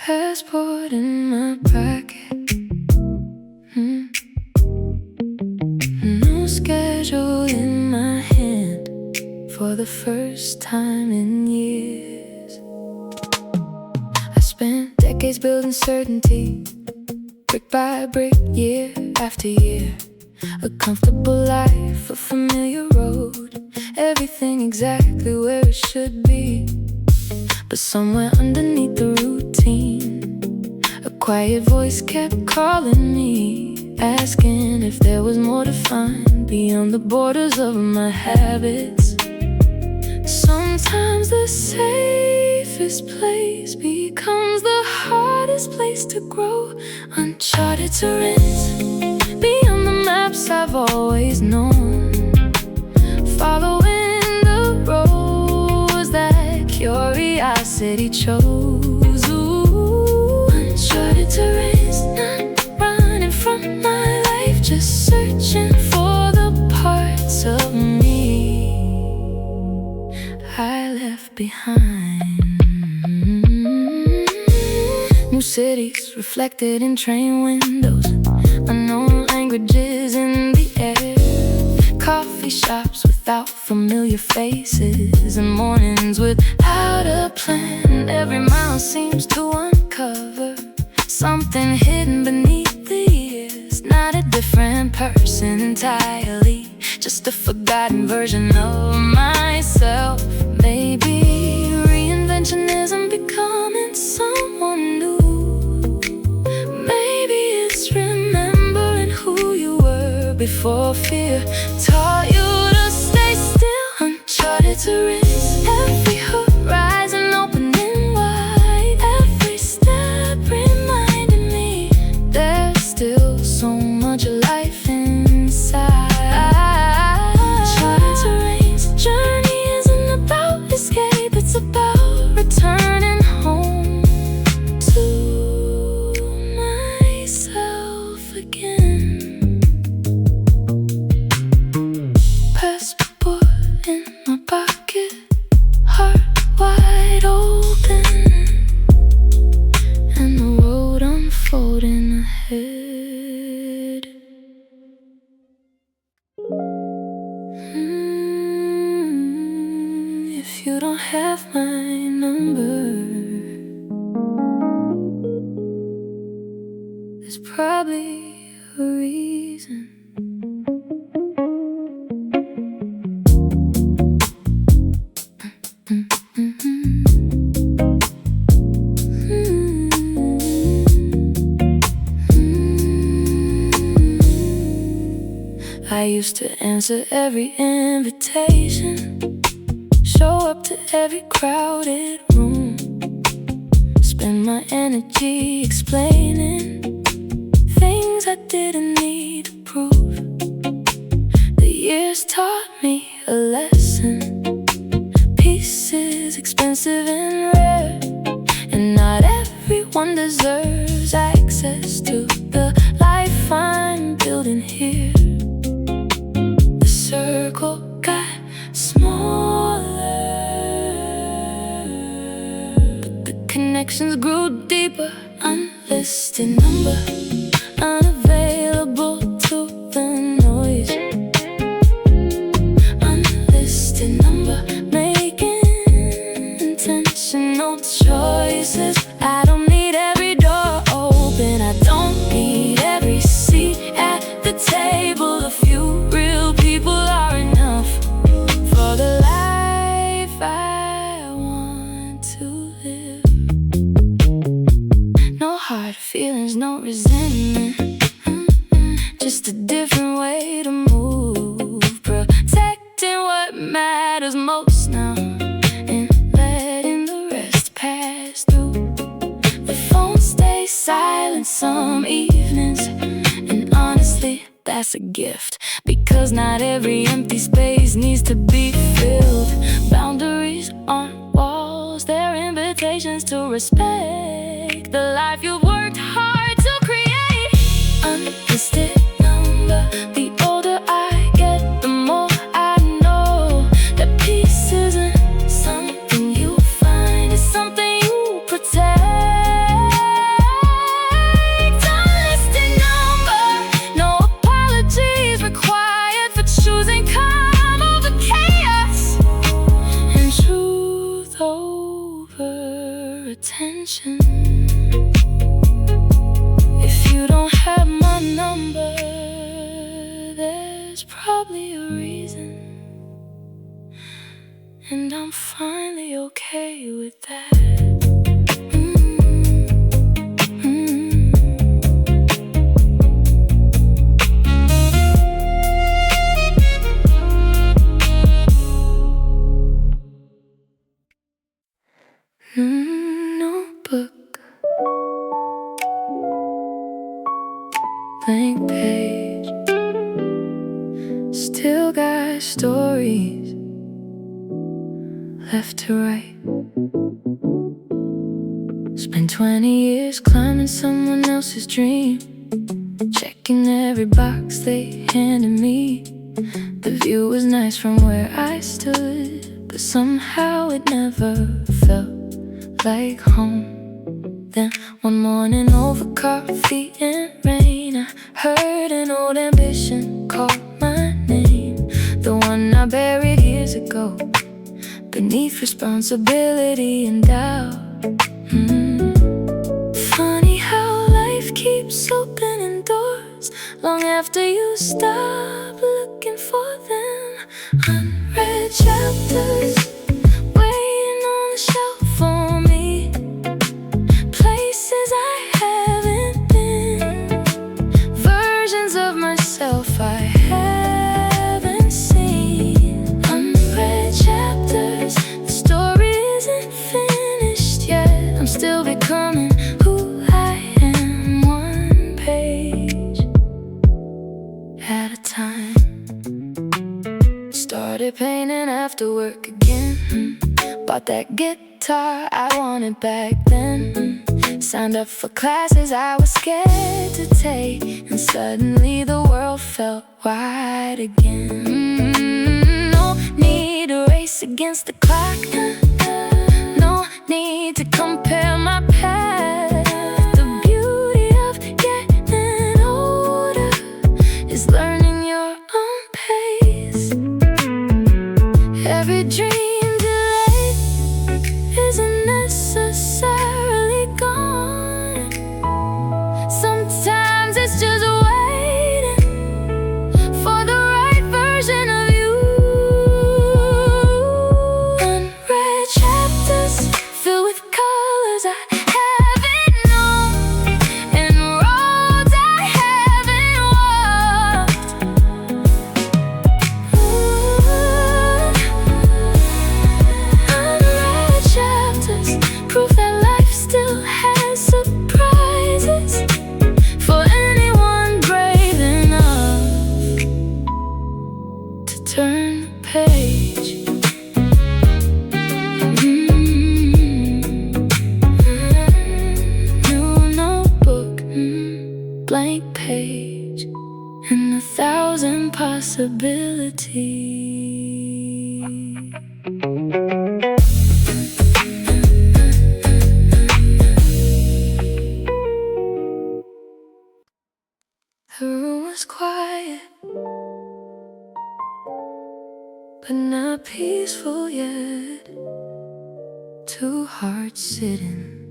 Passport in my pocket. No schedule in my hand for the first time in years. I spent decades building certainty, brick by brick, year after year. A comfortable life, a familiar road, everything exactly where it should be. But somewhere underneath the routine, a quiet voice kept calling me, asking if there was more to find beyond the borders of my habits. Sometimes the safest place becomes the hardest place to grow. Uncharted terrains, beyond the maps I've always known, following the roads that curiosity chose. Ooh, uncharted terrains, not running from my life, just searching for the parts of me I left behind. New cities reflected in train windows, unknown languages in the air, coffee shops without familiar faces, and mornings without a plan. Every mile seems to uncover something hidden beneath the years. Not a different person entirely, just a forgotten version of myself. Maybe reinvention isn't becoming someone new. Maybe it's remembering who you were before fear taught you to stay still. Uncharted terrains, every horizon opening wide, every step reminding me there's still so much life inside. Uncharted terrains, journey isn't about escape, it's about returning home to myself again. Passport in my pocket, heart wide open, and the road unfolding ahead. If you don't have my number, there's probably a reason. I used to answer every invitation, show up to every crowded room, spend my energy explaining things I didn't need to prove. The years taught me a lesson. Peace is expensive and rare, and not everyone deserves access to the life I'm building here. The circle got smaller, but the connections grew deeper. Unlisted number, unavailable to the noise. Unlisted number, making intentional choices. I don't need every door open, I don't need every seat at the table. A few real people are enough for the life I want to live. No hard feelings, no resentment, just a different way to move. Protecting what matters most now, and letting the rest pass through. The phone stays silent some evenings, and honestly, that's a gift, because not every empty space needs to be filled. Boundaries aren't walls, they're invitations to respect the life you've worked hard to create. Unlisted number, the older I get, the more I know that peace isn't something you find, it's something you protect. attention. If you don't have my number, there's probably a reason, and I'm finally okay with that. Notebook, blank page, still got stories left to write. Spent 20 years climbing someone else's dream, checking every box they handed me. The view was nice from where I stood, but somehow it never felt like home. Then one morning over coffee and rain, I heard an old ambition call my name, the one I buried years ago beneath responsibility and doubt. Funny how life keeps opening doors long after you stop looking for them. Unread chapters waiting on the shelf for me, places I haven't been, versions of myself I haven't seen. Unread chapters, the story isn't finished yet. I'm still becoming who I am, one page at a time. Started painting after work again. Bought that guitar I wanted back then. Signed up for classes I was scared to take, and suddenly the world felt wide again. No need to race against the clock, no need to compare my path. The beauty of getting older is learning your own pace. Every dream delayed isn't necessarily gone. Sometimes it's just waiting for the right version of you. Unread chapters filled with colors I haven't known, and roads I haven't walked. Unread chapters, proof that life still has surprises for anyone brave enough to turn the page. New notebook, blank page, and 1,000 possibilities. The room was quiet, but not peaceful yet. Two hearts sitting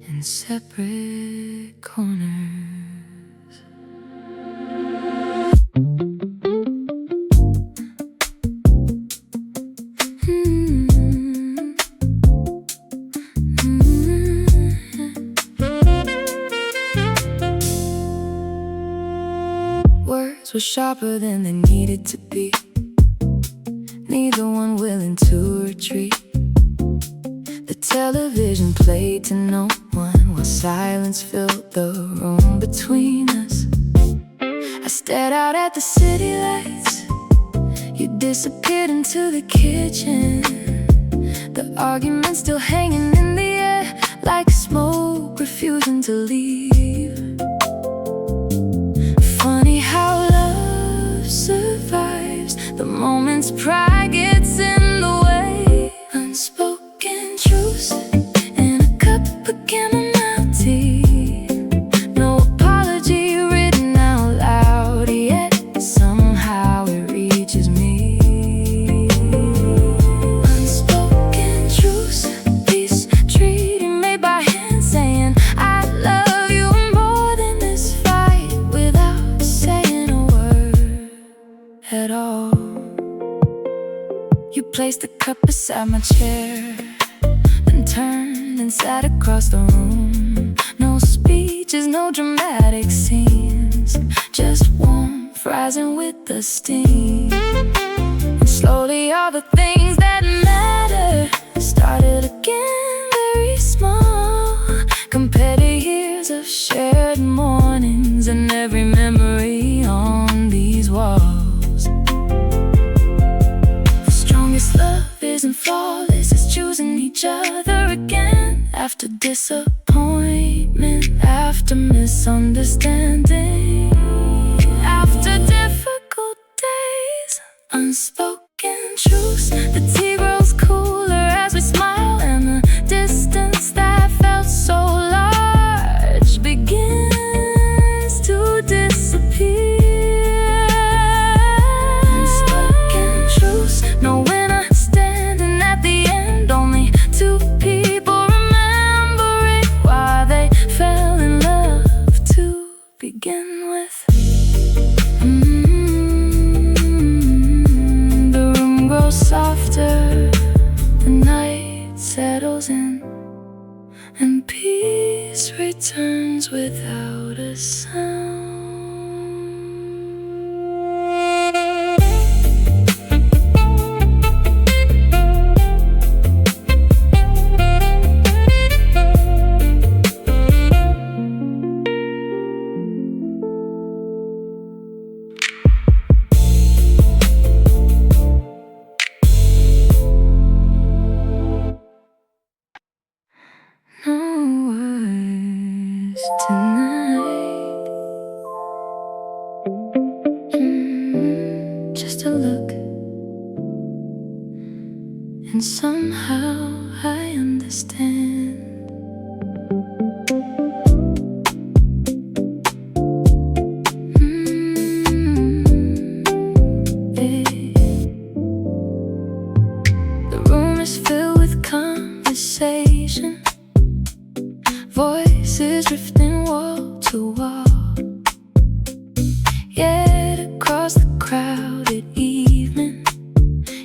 in separate corners. Words were sharper than they needed to be, neither one willing to retreat. The television played to no one while silence filled the room between us. I stared out at the city lights. You disappeared into the kitchen, the argument still hanging in the air like smoke refusing to leave. Funny how love survives the moments pride gets in the way. Unspoken truce in a cup of chamomile tea, no apology written out loud, yet somehow it reaches me. Unspoken truce, peace treating placed the cup beside my chair, then turned and sat across the room. No speeches, no dramatic scenes, just warmth rising with the steam. And slowly all the things that matter started again, very small, compared to years of shared mornings and every memory on these walls. The strongest love isn't flawless, it's choosing each other again. After disappointment, after misunderstanding, after difficult days, unspoken truce. The tea grows cooler as we smile, and the distance that felt so large begins to disappear. Unspoken truce, no winner standing at the end, only two people remembering why they fell in love to begin with. The room grows softer, the night settles in, and peace returns without a sound. No words tonight, just a look, and somehow I understand. The room is filled with conversation, voices drifting wall to wall. Yet across the crowded evening,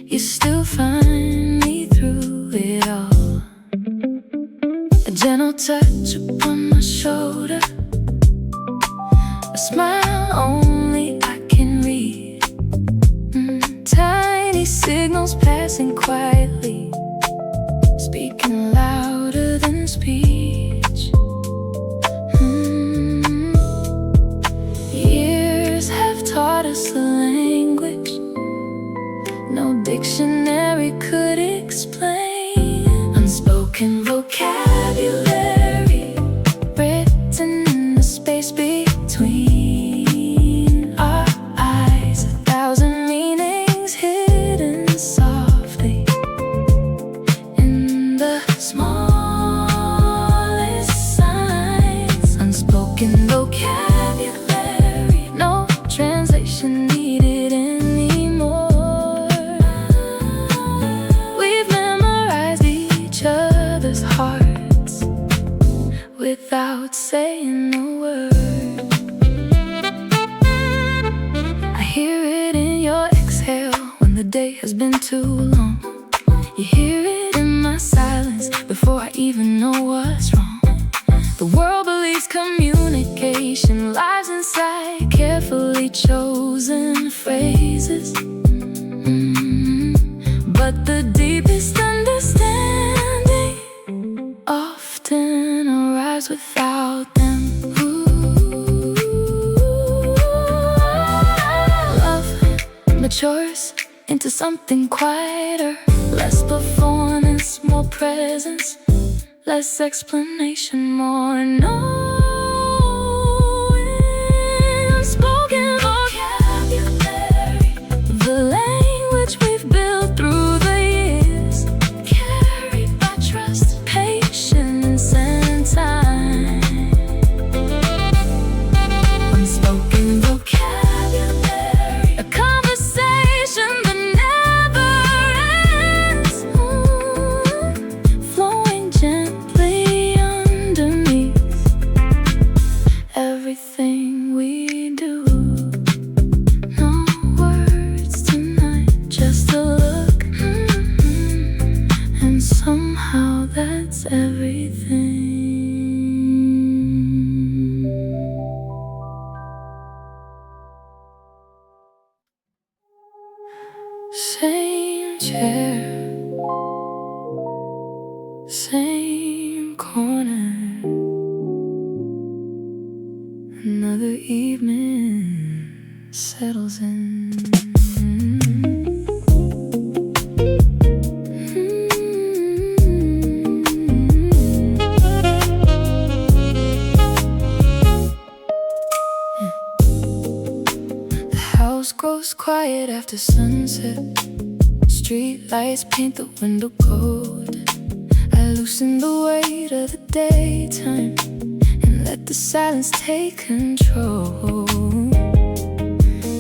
you still find me through it all. A gentle touch upon my shoulder, a smile only I can read. Tiny signals passing quietly, speaking louder than speech. Years have taught us a language no dictionary could explain. Unspoken vocabulary written in the space between our eyes, 1,000 meanings hidden softly in the smallest signs. Unspoken vocabulary, no translation needed anymore. We've memorized each other's hearts without saying a word. I hear it in your exhale when the day has been too long. You hear it in my silence before I even know what's wrong. The world believes communication lies inside carefully chosen phrases, but the deepest understanding often arrives without them. Love matures into something quieter, less performance, more presence, less explanation, more knowing. Unspoken vocabulary, the language we've built through the years, carried by trust, patience, and time. Unspoken vocabulary, a conversation that never ends, flowing gently underneath. settles in. The house grows quiet after sunset. Street lights paint the window cold. I loosen the weight of the daytime and let the silence take control.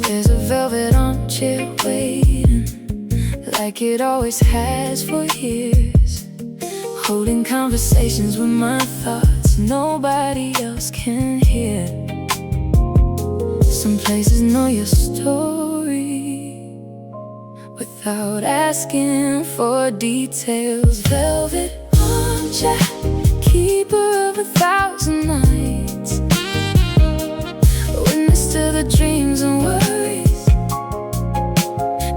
There's a velvet armchair waiting, like it always has for years, holding conversations with my thoughts nobody else can hear. Some places know your story without asking for details. Velvet armchair, keeper of 1,000 nights, witness to the dreams and worries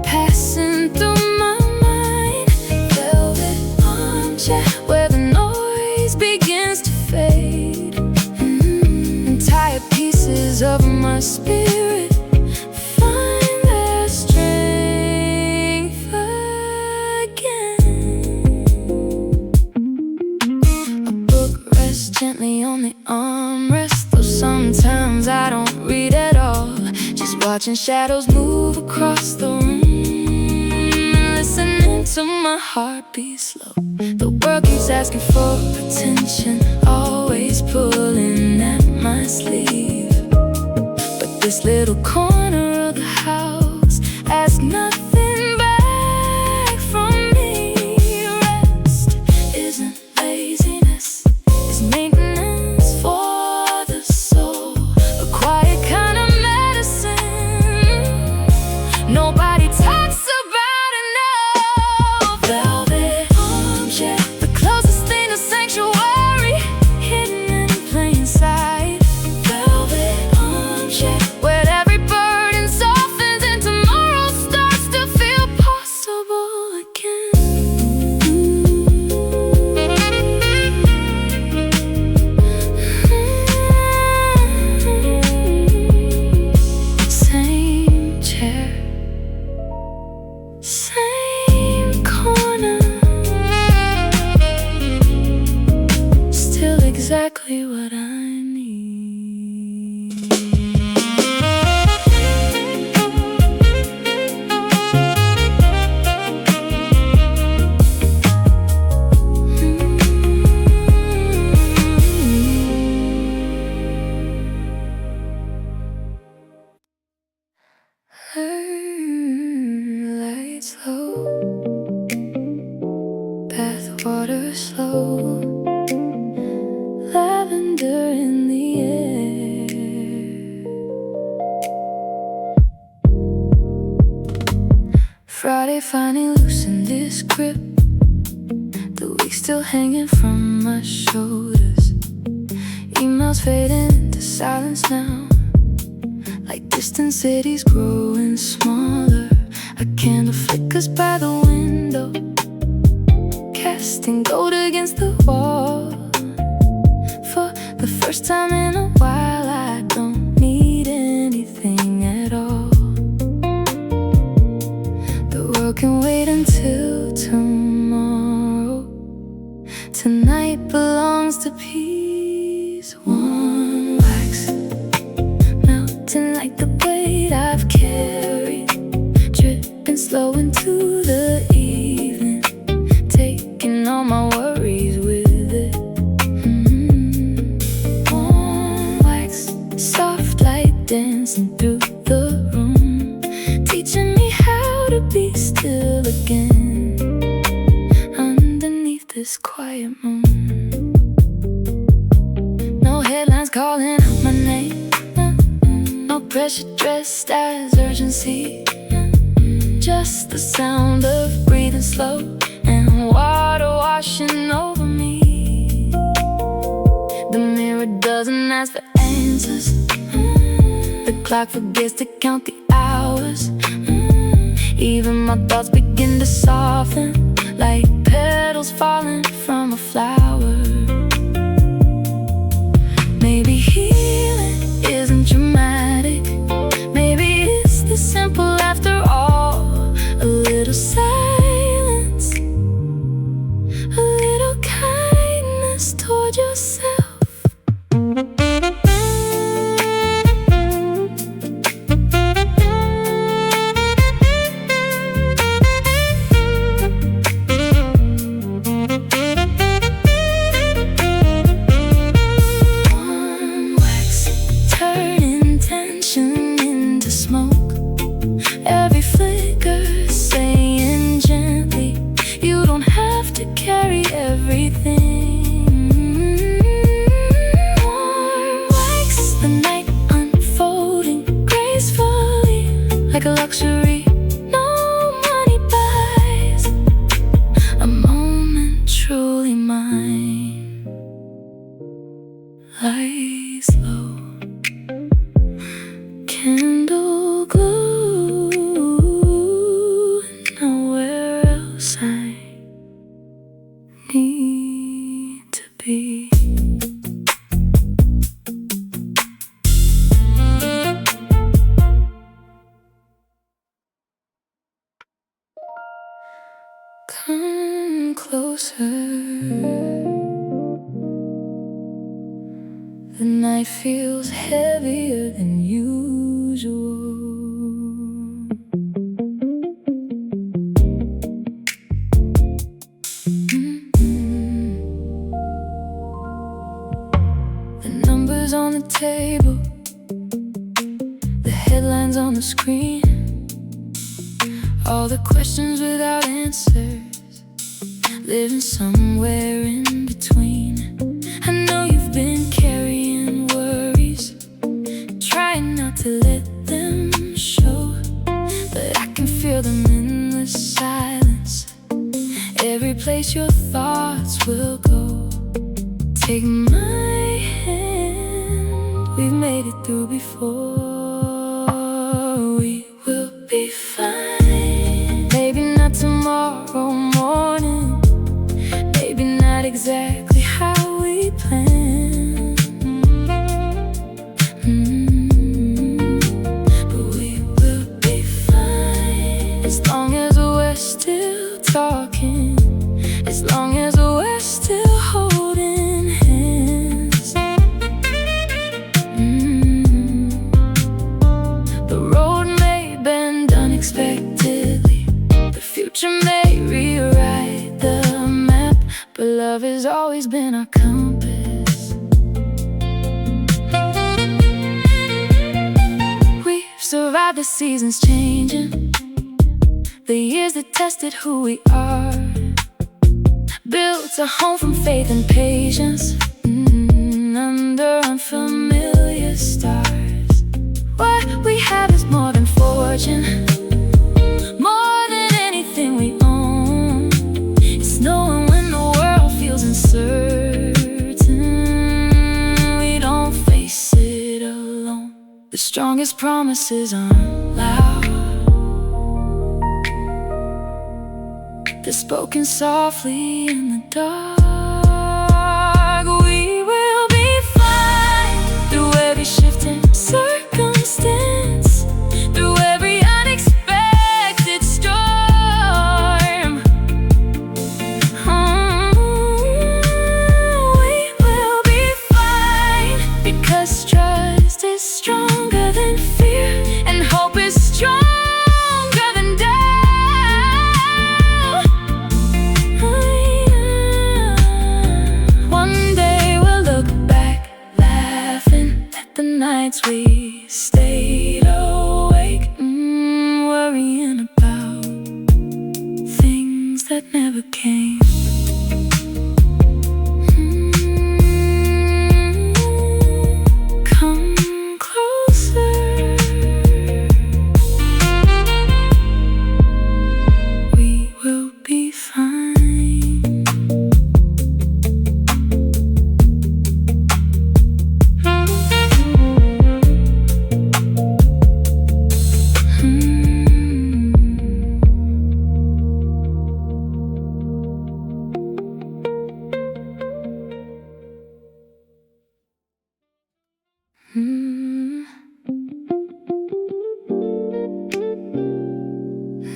passing through my mind. Velvet armchair, where the noise begins to fade, entire pieces of my spirit find their strength again. A book rests gently on the armrest, though sometimes I don't read at all, just watching shadows move across the room and listening to my heartbeat slow. The world keeps asking for attention, always pulling at my sleeve, but this little corner of the house asks nothing back from me. Rest isn't laziness, it's maintenance for the soul, a quiet kind of medicine nobody talks about enough. Velvet armchair, the closest thing to sanctuary, hidden in plain sight. Velvet armchair, where every burden softens and tomorrow starts to feel possible again. Same chair, same corner, still exactly what I need. Lights low, bath water slow, lavender in the air. Friday finally loosened this grip, the week still hanging from my shoulders. Emails fading into silence now, like distant cities growing smaller. A candle flickers by the window, casting gold against the wall. For the first time in a while, I don't need anything at all. The world can wait until tomorrow. Tonight belongs to peace. Warm wax melting like the blade I've carried, dripping slow into the evening, taking all my worries with it. Warm wax, soft light dancing through the room, teaching me how to be still again underneath this quiet moon. No headlines calling out my name, no pressure dressed as urgency, just the sound of breathing slow and water washing over me. The mirror doesn't ask for answers, the clock forgets to count the hours. Even my thoughts begin to soften, like petals falling from a flower. Maybe healing isn't dramatic, maybe it's like a luxury no money buys. A moment truly mine lies low. Candle glue, nowhere else I need to be. Come closer. The night feels heavier than usual. The numbers on the table, the headlines on the screen, all the questions without answers, living somewhere in between. I know you've been carrying worries, trying not to let them show, but I can feel them in the silence, every place your thoughts will go. Take my hand, we've made it through before. We will be fine. Maybe not tomorrow morning, maybe not exactly how we planned, but we will be fine. As long as we're still talking, as long as we're still holding hands. The road may bend unexpectedly, the future may rewrite the map, but love has always been our compass. We've survived the seasons changing, the years that tested who we are, built a home from faith and patience, under unfamiliar stars. What we have is more than fortune, more than anything we own. It's knowing when the world feels uncertain, we don't face it alone. The strongest promises aren't loud, they're spoken softly in the dark. We will be fine through every shifting circumstance, through every unexpected storm. We will be fine because trust is stronger than fear, and hope is stronger than doubt. One day we'll look back, laughing at the nights we stayed awake, worrying about things that never came. Come closer. We will be fine.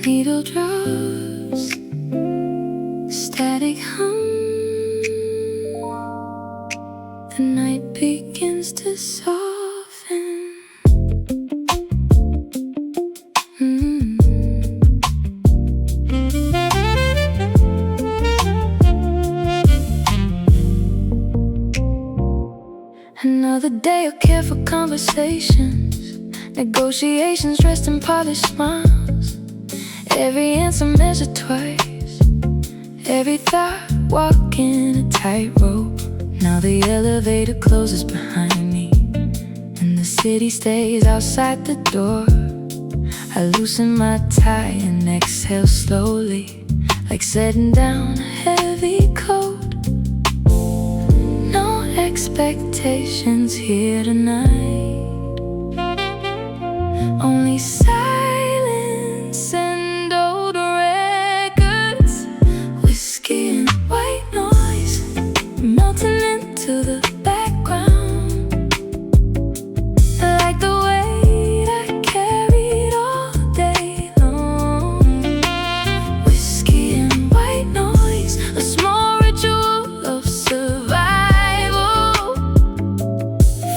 Needle drops, static hum. The night begins to soften. Another day of careful conversations, negotiations dressed in polished smiles. Every answer measured twice, every thought walking a tightrope. Now the elevator closes behind me, and the city stays outside the door. I loosen my tie and exhale slowly, like setting down a heavy coat. No expectations here tonight, only silence and old records, whiskey and white noise melting into the background, like the weight I carried all day long. Whiskey and white noise, a small ritual of survival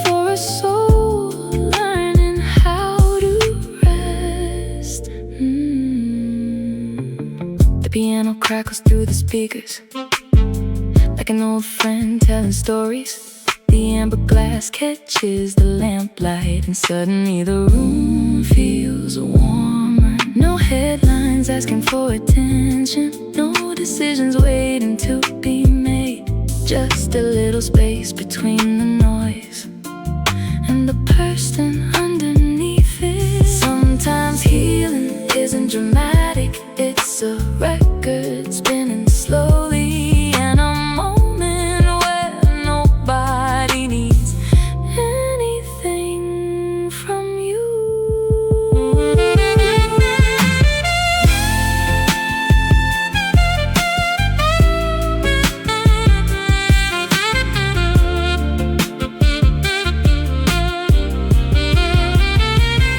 for a soul learning how to rest. The piano crackles through the speakers like an old friend telling stories. The amber glass catches the lamplight, and suddenly the room feels warmer. No headlines asking for attention, no decisions waiting to be made. Just a little space between the noise and the person underneath it. Sometimes healing isn't dramatic, it's a record spinning slowly, and a moment where nobody needs anything from you.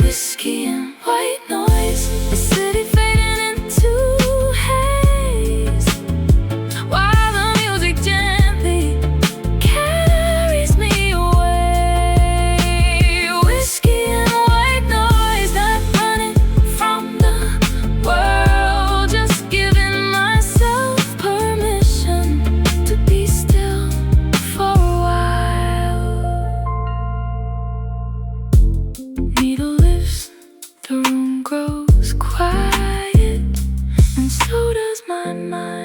Whiskey and white noise, the city fading into haze, while the music gently carries me away. Whiskey and white noise, not running from the world, just giving myself permission to be still for a while. Needle lifts, the room grows quiet, and so does my mind.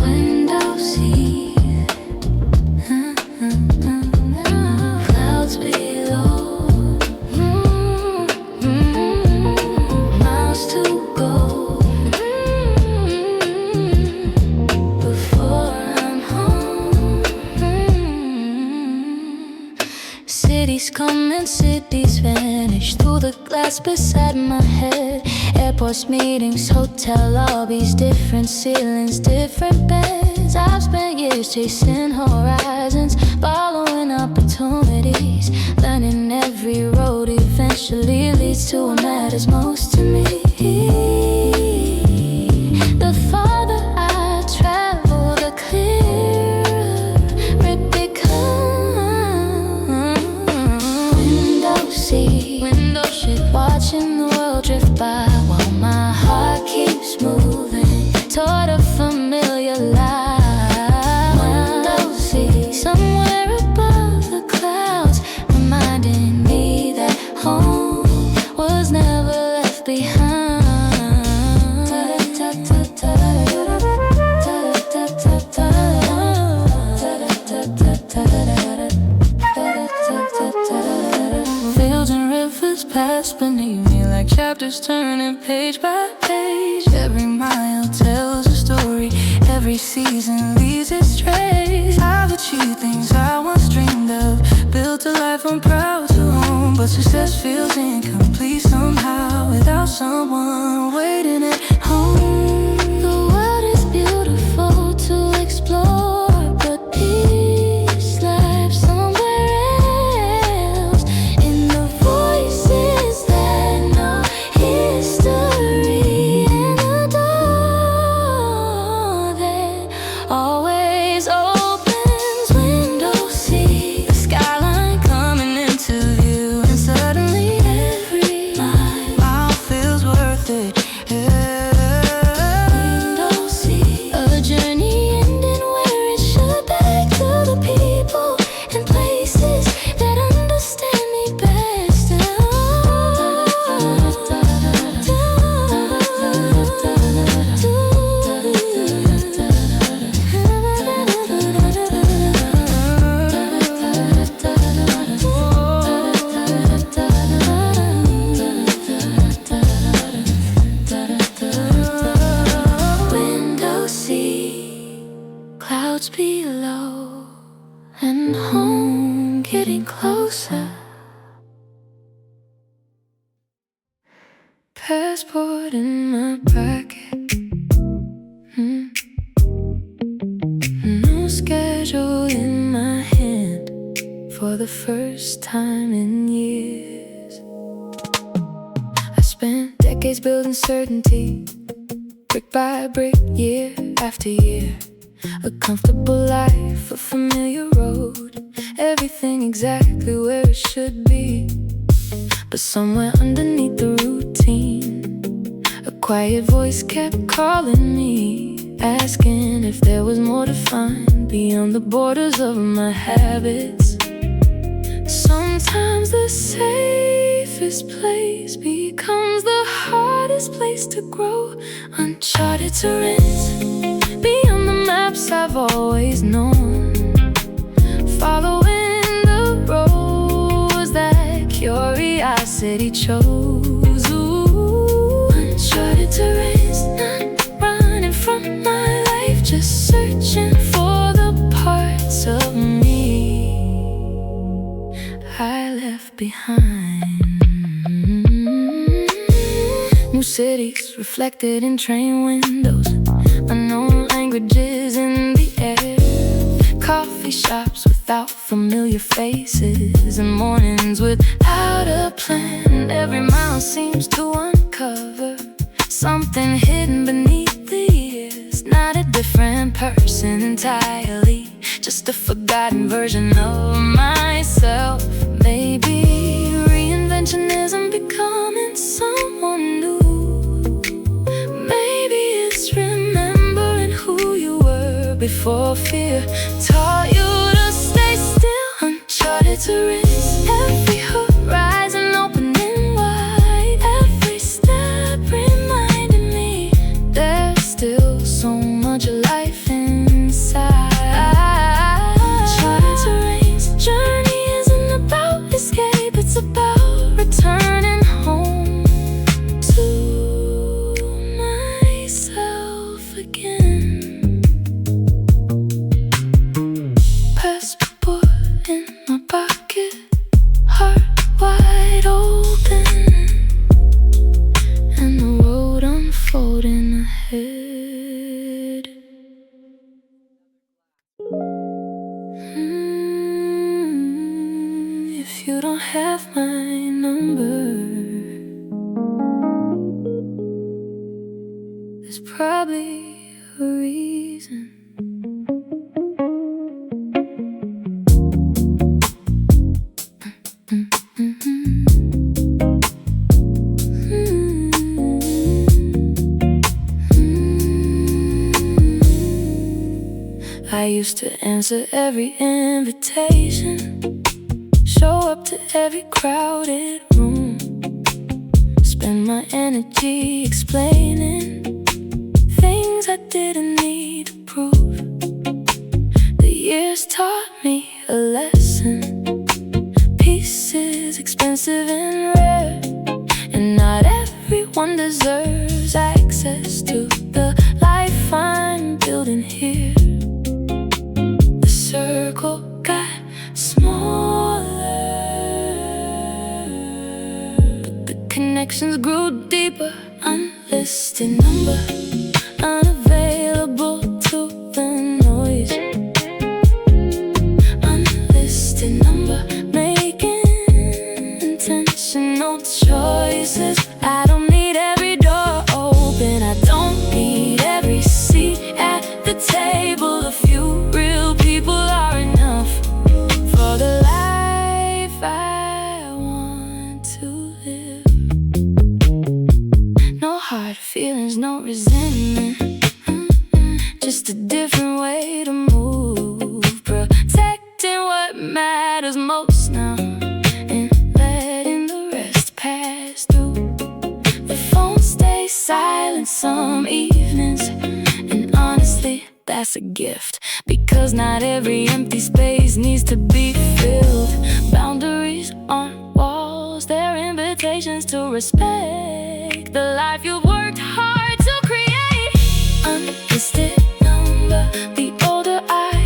Window seat, clouds below, miles to go before I'm home. Cities come and cities vanish through the glass beside my head. Airports, meetings, hotel lobbies, different ceilings, different beds. I've spent years chasing horizons, following opportunities, learning every road eventually leads to what matters most to me. The farther I travel, the clearer it becomes. Window seat, watching the world drift by while my heart keeps moving toward a familiar life. Window seat, somewhere above the clouds, reminding me that home was never left behind. Fields and rivers pass beneath me like chapters turning page by page. Every mile tells a story, every season leaves its trace. I've achieved things I once dreamed of, built a life I'm proud to own, but success feels incomplete somehow without someone waiting at home. The world is beautiful to explore, but peace lies somewhere else, in the voices that know history, and the door that always opens. Window seat, the skyline coming into view, and suddenly every mile feels worth it. Yeah. clouds below and home getting closer. Passport in my pocket. No schedule in my hand for the first time in years. I spent decades building certainty, brick by brick, year after year. A comfortable life, a familiar road, everything exactly where it should be. But somewhere underneath the routine, a quiet voice kept calling me, asking if there was more to find beyond the borders of my habits. Sometimes the safest place becomes the hardest place to grow. Uncharted terrains, beyond the maps I've always known, following the roads that curiosity chose. Ooh, uncharted terrains, not running from my life, just searching for the parts of me I left behind. New cities reflected in train windows, unknown languages in the air, coffee shops without familiar faces, and mornings without a plan. Every mile seems to uncover something hidden beneath the years. Not a different person entirely, just a forgotten version of myself. Maybe reinvention isn't becoming someone new. Maybe it's remembering who you were before fear taught you to stay still. Uncharted terrains, every horizon opening wide, every step reminding me there's still so much life inside. Uncharted terrains, journey isn't about escape, it's about returning home to myself again. Passport in my pocket, heart wide open, and the road unfolding ahead. If you don't have my number, there's probably a reason. I used to answer every invitation, show up to every crowded room, spend my energy explaining things I didn't need to prove. The years taught me a lesson. Peace is expensive and rare, and not everyone deserves access to the life I'm building here. The circle got smaller, but the connections grew deeper. Unlisted number, unavailable to the noise. Unlisted number, making intentional choices. I don't need every door open, I don't need every seat at the table. A few real people are enough for the life I want to live. No hard feelings, no resentment, just a different way to move. Protecting what matters most now, and letting the rest pass through. The phone stays silent some evenings, and honestly, that's a gift, because not every empty space needs to be filled. Boundaries aren't walls, they're invitations to respect the life you've worked hard to create. Unlisted number, the older I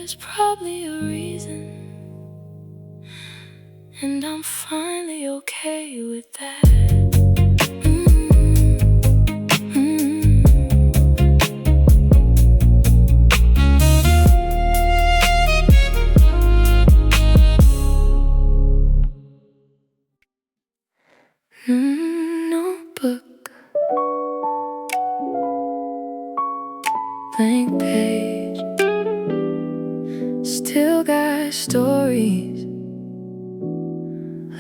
there's probably a reason, and I'm finally okay with that. Notebook, blank page, still got stories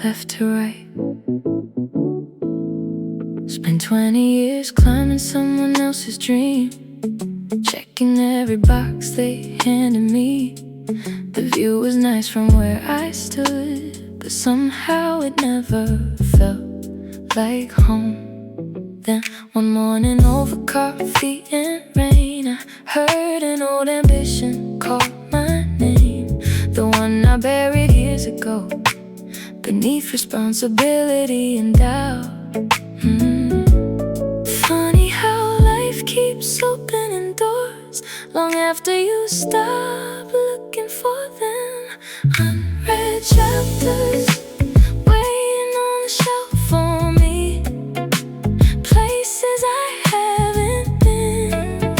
left to write. Spent 20 years climbing someone else's dream, checking every box they handed me. The view was nice from where I stood, but somehow it never felt like home. Then one morning over coffee and rain, I heard an old ambition call my name, the one I buried years ago beneath responsibility and doubt. Funny how life keeps opening doors long after you stop looking for them. Unread chapters waiting on the shelf for me, places I haven't been,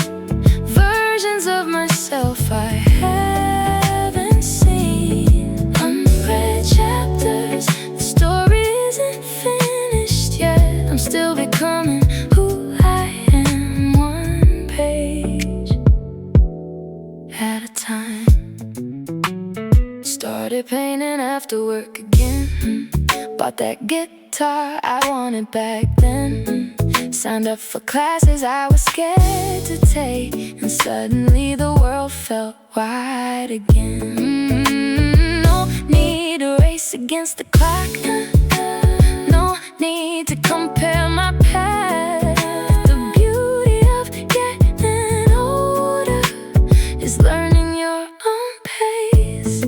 versions of myself I haven't seen. Unread chapters, the story isn't finished yet. I'm still becoming who I am, one page at a time. Started painting after work again. Bought that guitar I wanted back then. Signed up for classes I was scared to take, and suddenly the world felt wide again. No need to race against the clock, no need to compare my path. The beauty of getting older is learning your own pace.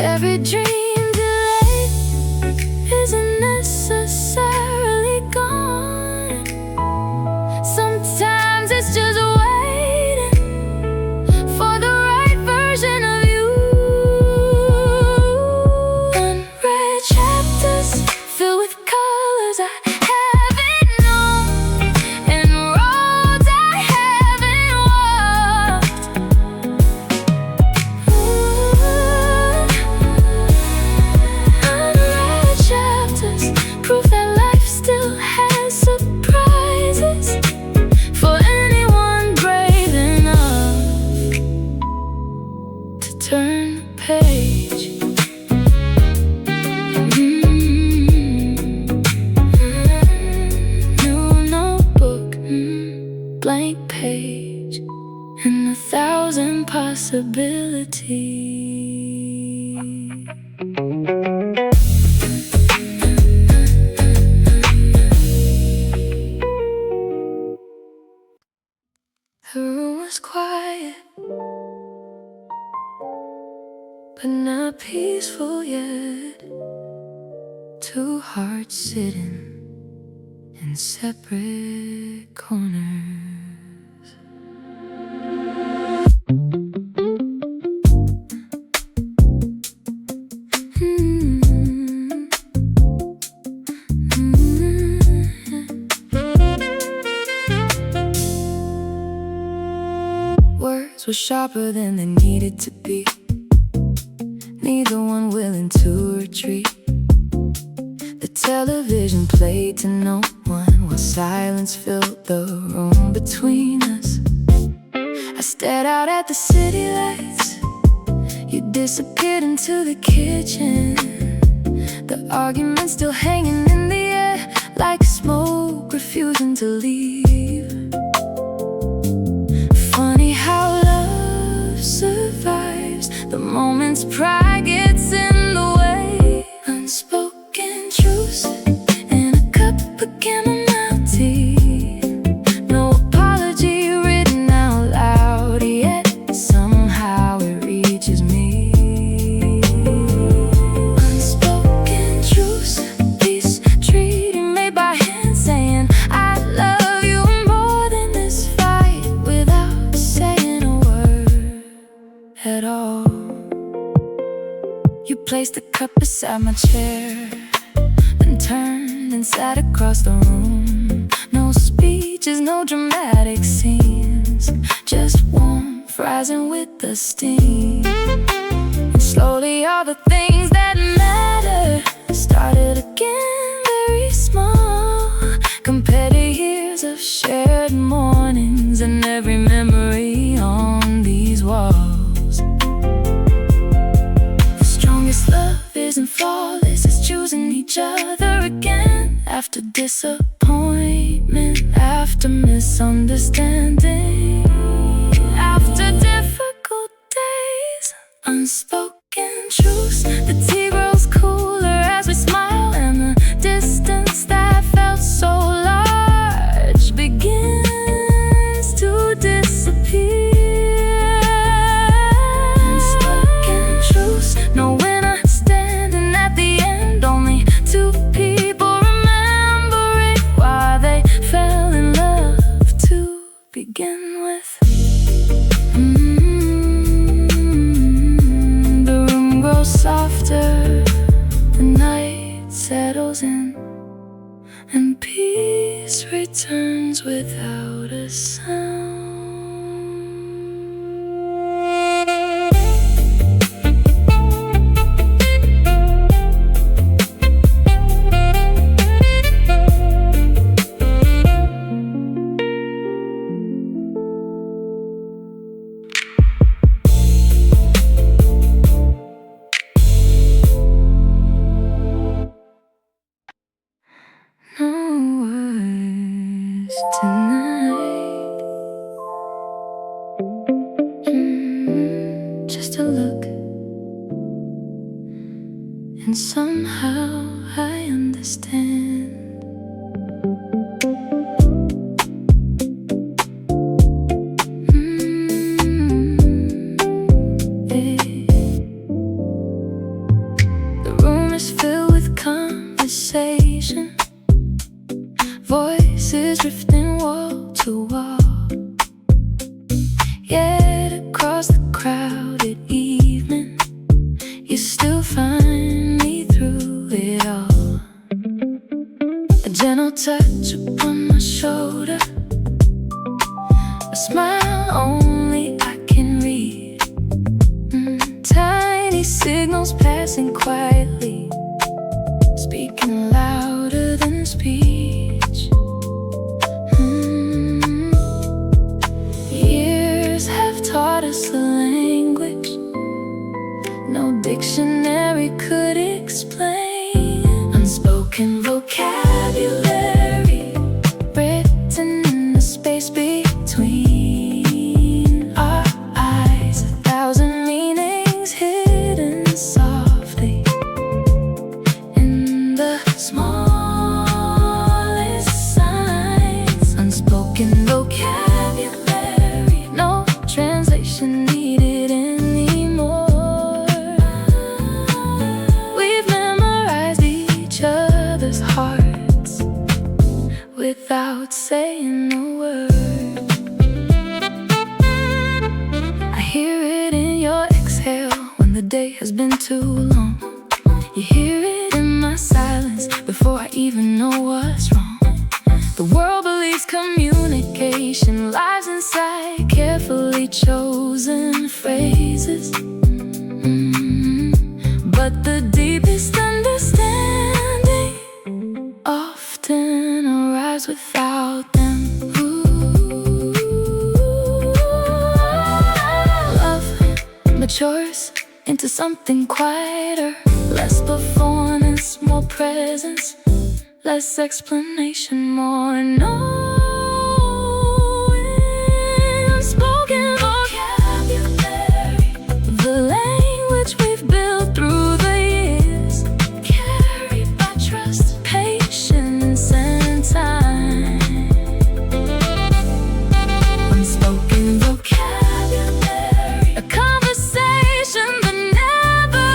Every dream delayed isn't necessarily gone. Sometimes it's just waiting for the right version of you. Unread chapters filled with colors I haven't known, and roads I haven't walked. Unread chapters, proof that life still has surprises for anyone brave enough to turn the page. New notebook, blank page, and 1,000 possibilities. The room was quiet, but not peaceful yet. Two hearts sitting in separate corners. Words were sharper than they needed to be, neither one willing to retreat. The television played to no one while silence filled the room between us. I stared out at the city lights. You disappeared into the kitchen, the argument still hanging in the air like smoke refusing to leave. Funny how love survives the moments pride gets in the way. Unspoken truce in a cup of chamomile tea. No apology written out loud, yet somehow it reaches me. Unspoken truce, peace treaty made by hand, saying I love you more than this fight without saying a word. placed the cup beside my chair, then turned and sat across the room. No speeches, no dramatic scenes, just warmth rising with the steam. And slowly all the things that mattered started again, very small, compared to years of shared mornings and every memory on these walls. The strongest love isn't flawless, it's choosing each other again, after disappointment, after misunderstanding, after difficult days. Unspoken truce, the tea grows cooler as we smile, and the distance that felt so large begins to disappear. Unspoken truce, no winner standing at the end, only two people remembering why they fell in love to begin with. Softer, the night settles in, and peace returns without a sound. Tonight, just a look, and somehow I understand. The room is filled with conversation, voices drifting wall to wall. Yet across the crowded evening, you still find me through it all. A gentle touch upon my shoulder, a smile only I can read. Tiny signals passing quietly, speaking louder than speech. Taught us a language no dictionary could explain. Unspoken vocabulary written in the space between our eyes, 1,000 meanings hidden softly in the smallest signs. Unspoken vocabulary, no translation needed anymore. We've memorized each other's hearts without saying a word. I hear it in your exhale when the day has been too long. You hear it in my silence before I even know what's wrong. The world believes communication lies inside carefully chosen phrases, but the deepest understanding often arrives without them. Love matures into something quieter, less performance, more presence, less explanation, more knowing. Unspoken vocabulary, the language we've built through the years, carried by trust, patience, and time. Unspoken vocabulary, a conversation that never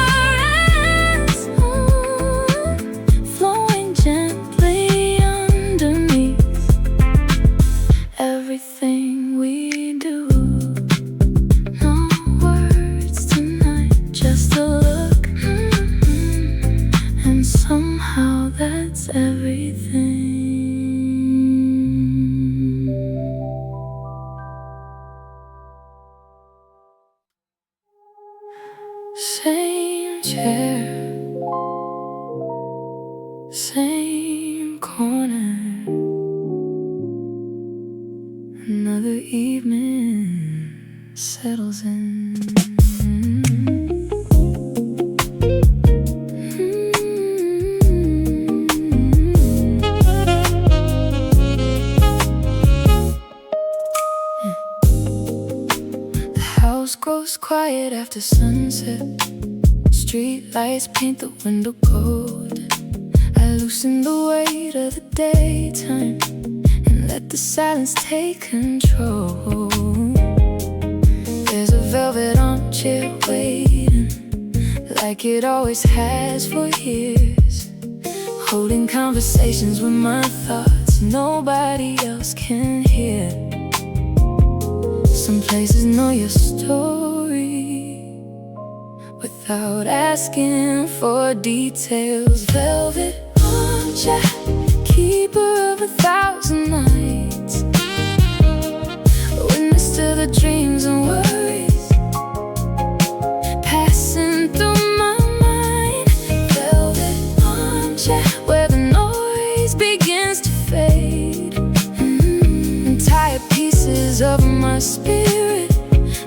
ends, flowing gently underneath Same chair, same corner. Another evening settles in. The house grows quiet after sunset. Street lights paint the window cold. I loosen the weight of the daytime and let the silence take control. There's a velvet armchair waiting, like it always has for years, holding conversations with my thoughts nobody else can hear. Some places know your story without asking for details. Velvet armchair, keeper of 1,000 nights, witness to the dreams and worries passing through my mind. Velvet armchair, where the noise begins to fade, and tired pieces of my spirit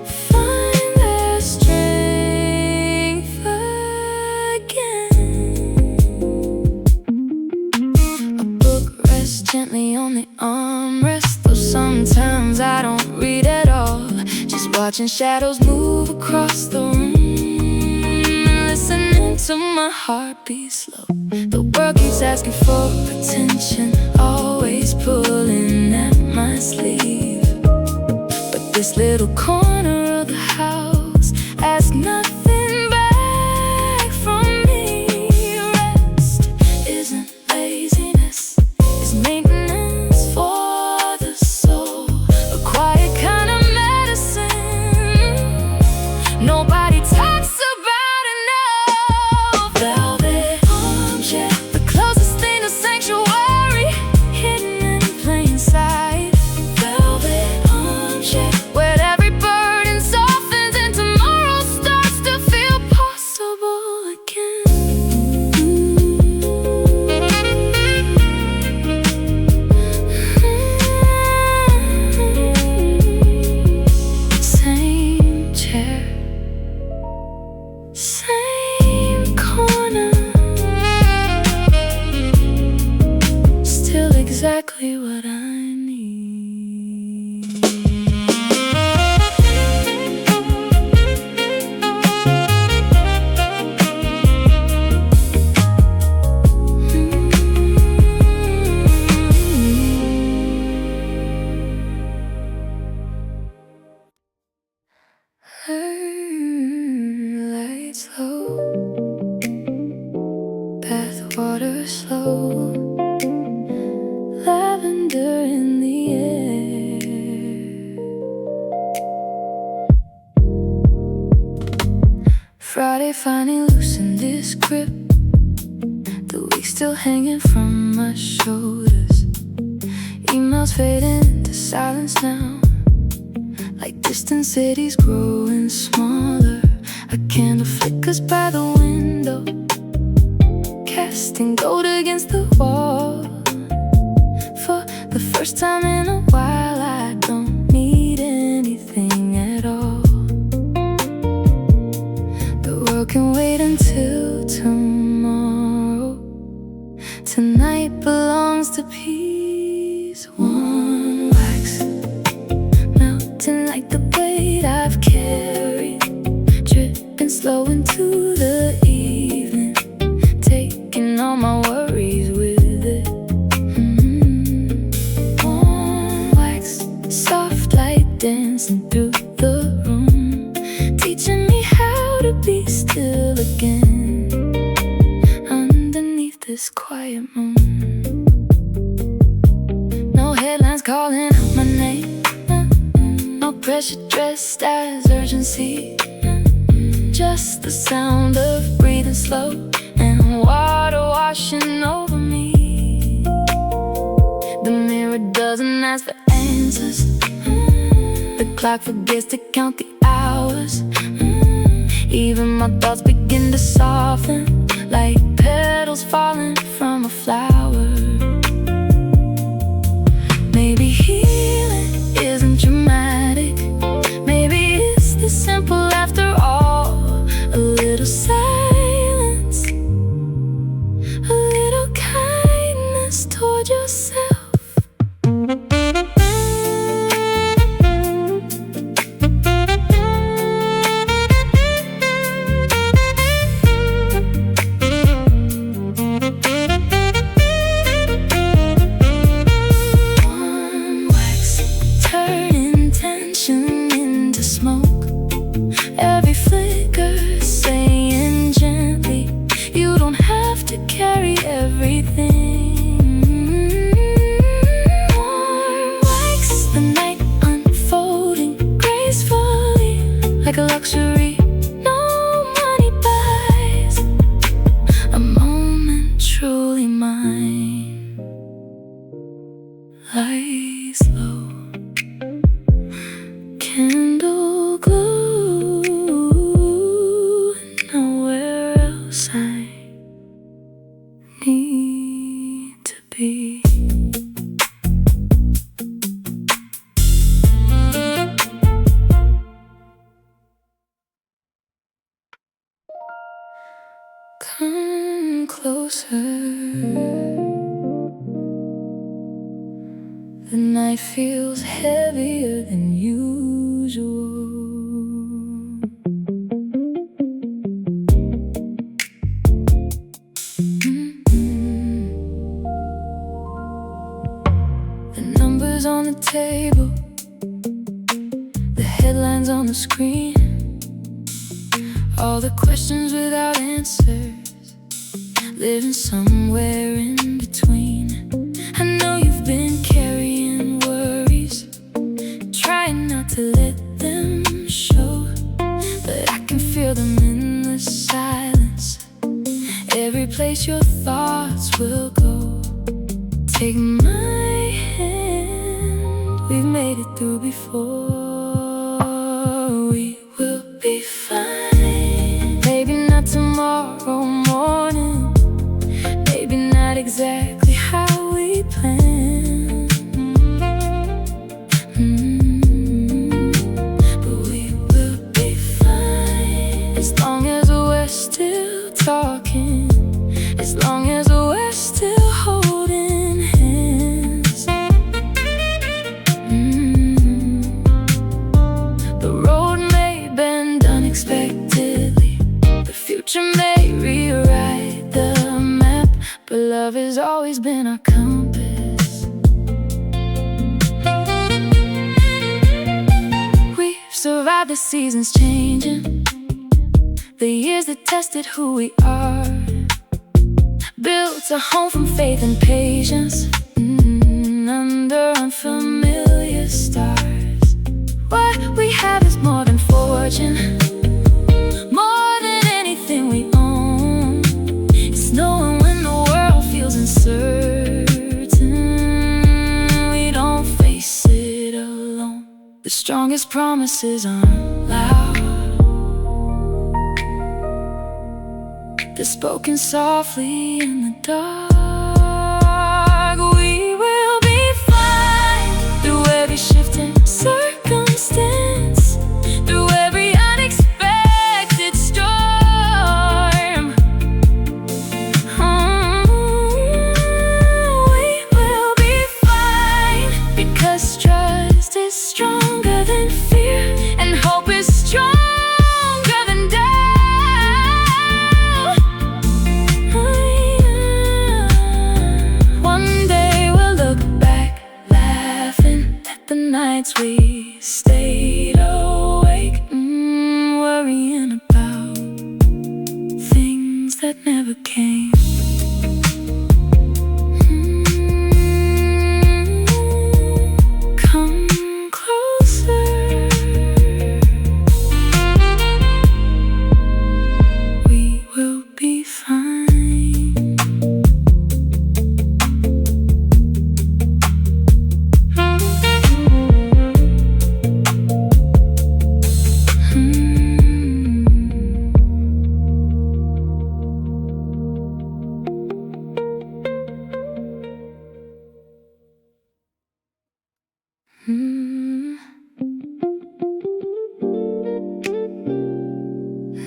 find their strength again. A book rests gently on the armrest, though sometimes I don't read at all, just watching shadows move across the room and listening to my heart beat slow. The world keeps asking for attention, always pulling at my sleeve, but this little corner of the house asks nothing back from me. Rest isn't laziness, it's maintenance for the soul, a quiet kind of medicine nobody talks about enough. Velvet armchair, the closest thing to sanctuary, hidden in plain sight. Velvet armchair, where every burden softens and tomorrow starts to feel possible again. Same chair, same corner, still exactly what I need. Lights low, bath water slow, lavender in the air. Friday finally loosened this grip, the week still hanging from my shoulders. Emails fading into silence now, like distant cities growing smaller. A candle flickers by the window, casting gold against the wall. For the first time in a while, I don't need anything at all. The world can wait until tomorrow. Tonight belongs to peace. Warm wax melting like the weight I've carried, dripping slow into the evening, taking all my worries with it. Warm wax, soft light dancing through the room, teaching me how to be still again underneath this quiet moon. No headlines calling out my name, no pressure dressed as urgency, just the sound of breathing slow and water washing over me. The mirror doesn't ask for answers, the clock forgets to count the hours. Even my thoughts begin to soften, like petals falling from a flower. Maybe healing isn't dramatic. Maybe it's this simple after all. A little silence, a little kindness toward yourself. Like a luxury no money buys, a moment truly mine lies low, candle glow, and nowhere else I need to be. Come closer. The night feels heavier than usual. The numbers on the table, the headlines on the screen, all the questions without answers, living somewhere in between. I know you've been carrying worries, trying not to let them show, but I can feel them in the silence, every place your thoughts will go. Take my hand, we've made it through before. We will be fine. Maybe not tomorrow morning, maybe not exactly how we planned, but we will be fine. As long as we're still talking, as long as we're still holding hands. The road may bend unexpectedly, the future may rewrite the map, but love has always been our compass. We've survived the seasons changing, the years that tested who we are, built a home from faith and patience, under unfamiliar stars. What we have is more than fortune, more than anything we own. It's knowing when the world feels uncertain, we don't face it alone. The strongest promises aren't loud, they're spoken softly in the dark. We will be fine through every shifting circumstance, through every unexpected storm. We will be fine because trust is stronger than fear, and hope is stronger than doubt.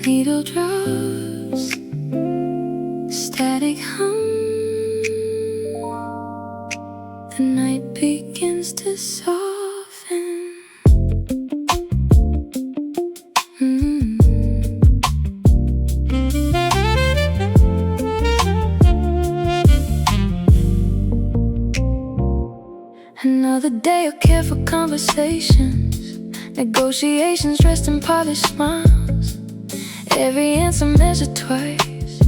needle drops, static hum. The night begins to soften. Another day of careful conversations, negotiations dressed in polished smiles. Every answer measured twice,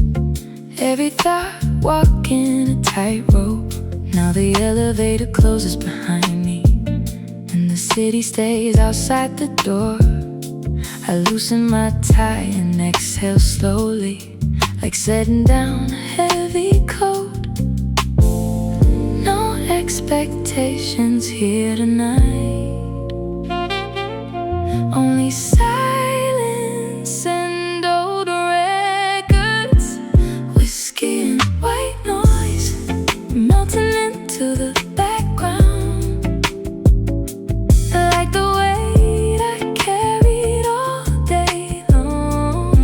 every thought walking a tightrope. Now the elevator closes behind me, and the city stays outside the door. I loosen my tie and exhale slowly, like setting down a heavy coat. No expectations here tonight, only silence and old records, whiskey and white noise melting into the background, like the weight I carried all day long.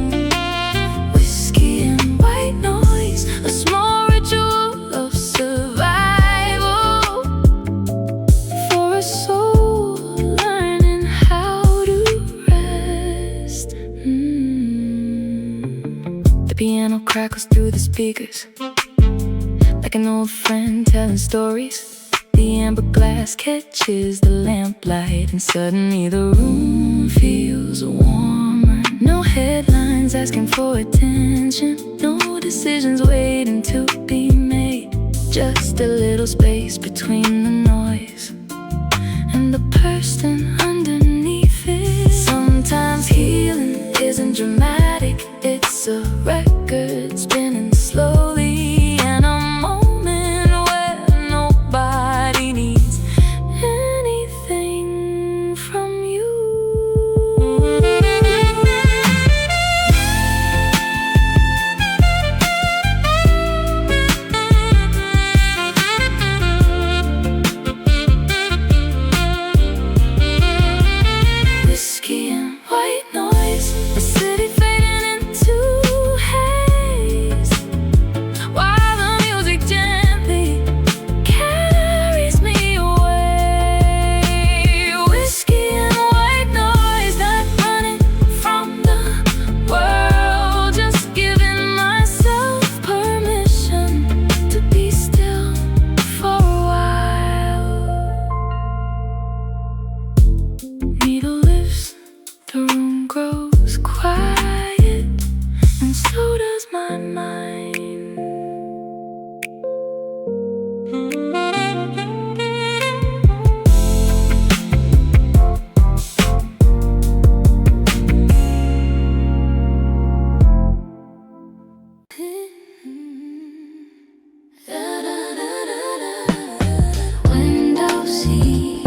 Whiskey and white noise, a small ritual of survival for a soul learning how to rest. The piano crackles through the speakers, like an old friend telling stories. The amber glass catches the lamplight, and suddenly the room feels warmer. No headlines asking for attention, no decisions waiting to be made. Just a little space between the noise and the person underneath it. Sometimes healing isn't dramatic, it's a record spinning slowly, and a moment where nobody needs anything from you. Whiskey and white noise, the city fading into haze, while the music gently carries me away. Whiskey and white noise, not running from the world, just giving myself permission to be still for a while. Needle lifts, the room grows quiet, and so does my mind. Window seat,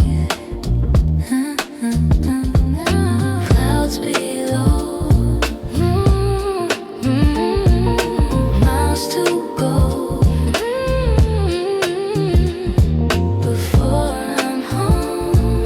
clouds below, miles to go before I'm home.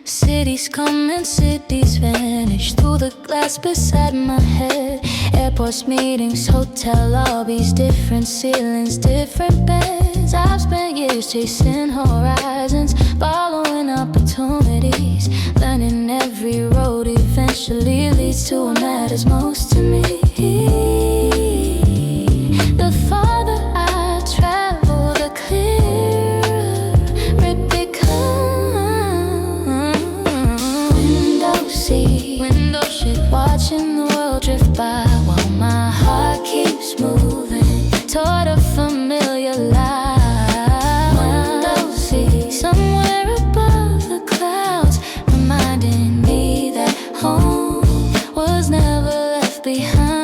Cities come and cities vanish through the glass beside my head. Airports, meetings, hotel lobbies, different ceilings, different beds. I've spent years chasing horizons, following opportunities, learning every road eventually leads to what matters most to me. The farther I travel, the clearer it becomes. Window seat, watching the world drift by while my heart keeps moving toward a familiar life. Window seat, somewhere above the clouds, reminding me that home was never left behind.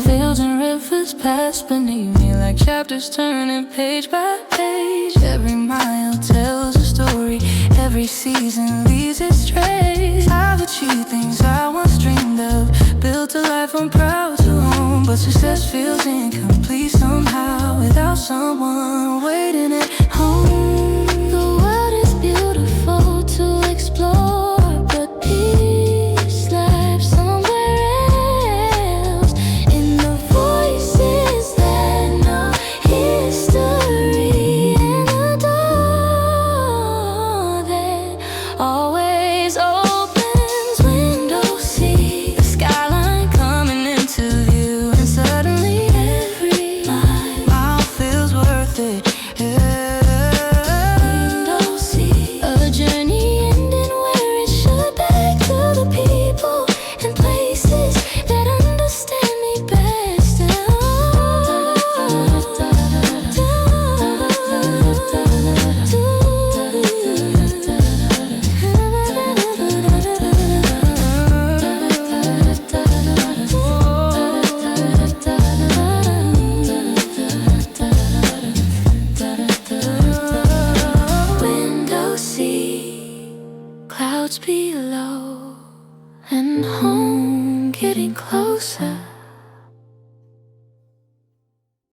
Fields and rivers pass beneath me like chapters turning page by page. Every mile tells a story, every season leaves its trace. I've achieved things I once dreamed of, built a life I'm proud to own, but success feels incomplete somehow without someone waiting at home. The world is beautiful to explore, but peace lies somewhere else in the voices that know history and the door that always opens. Window seat, the skyline coming into view, and suddenly every mile feels worth it. Window seat, a journey ending where it should, back to the people and places that understand me best. Window seat, clouds below, and home getting closer.